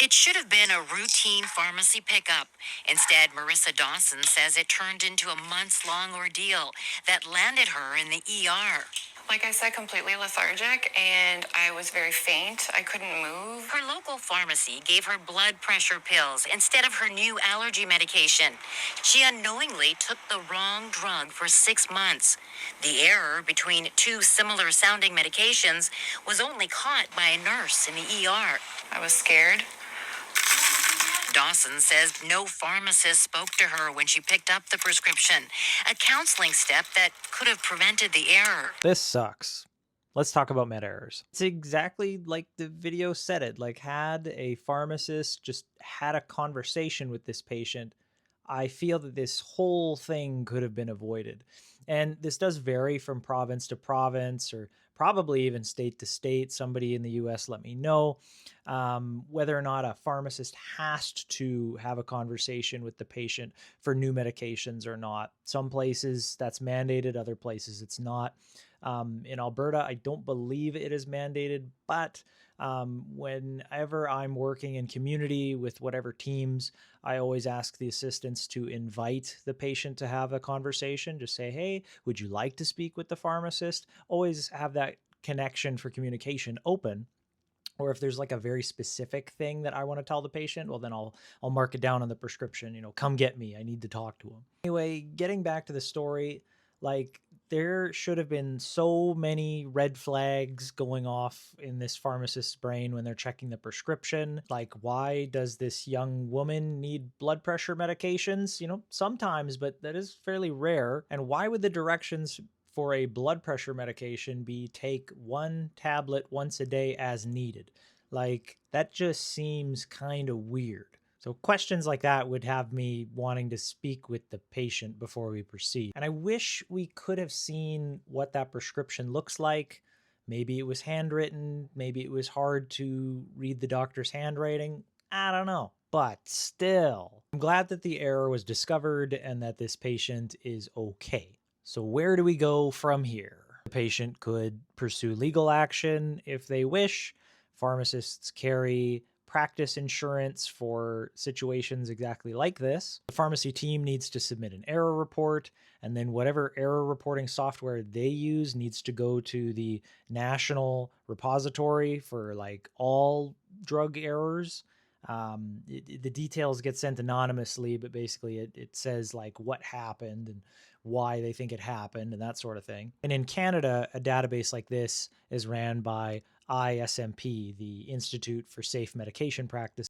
It should have been a routine pharmacy pickup. Instead, Marissa Dawson says it turned into a months long ordeal that landed her in the ER. Like I said, completely lethargic, and I was very faint. I couldn't move. Her local pharmacy gave her blood pressure pills instead of her new allergy medication. She unknowingly took the wrong drug for 6 months. The error between two similar sounding medications was only caught by a nurse in the ER. I was scared. Dawson says no pharmacist spoke to her when she picked up the prescription, a counseling step that could have prevented the error. This sucks. Let's talk about med errors. It's exactly like the video said it. Like, had a pharmacist just had a conversation with this patient, I feel that this whole thing could have been avoided. And this does vary from province to province, or probably even state to state. Somebody in the US let me know whether or not a pharmacist has to have a conversation with the patient for new medications or not. Some places that's mandated, other places it's not. In Alberta, I don't believe it is mandated, but whenever I'm working in community with whatever teams, I always ask the assistants to invite the patient to have a conversation. Just say, hey, would you like to speak with the pharmacist? Always have that connection for communication open. Or if there's like a very specific thing that I want to tell the patient, well, then I'll mark it down on the prescription, come get me. I need to talk to him. Anyway, getting back to the story, like, there should have been so many red flags going off in this pharmacist's brain when they're checking the prescription. Like, why does this young woman need blood pressure medications? Sometimes, but that is fairly rare. And why would the directions for a blood pressure medication be take one tablet once a day as needed? Like, that just seems kind of weird. So questions like that would have me wanting to speak with the patient before we proceed. And I wish we could have seen what that prescription looks like. Maybe it was handwritten. Maybe it was hard to read the doctor's handwriting. I don't know. But still, I'm glad that the error was discovered and that this patient is okay. So where do we go from here? The patient could pursue legal action if they wish. Pharmacists carry practice insurance for situations exactly like this. The pharmacy team needs to submit an error report, and then whatever error reporting software they use needs to go to the national repository for like all drug errors. The details get sent anonymously, but basically it says like what happened and why they think it happened and that sort of thing. And in Canada, a database like this is ran by ISMP, the Institute for Safe Medication Practice.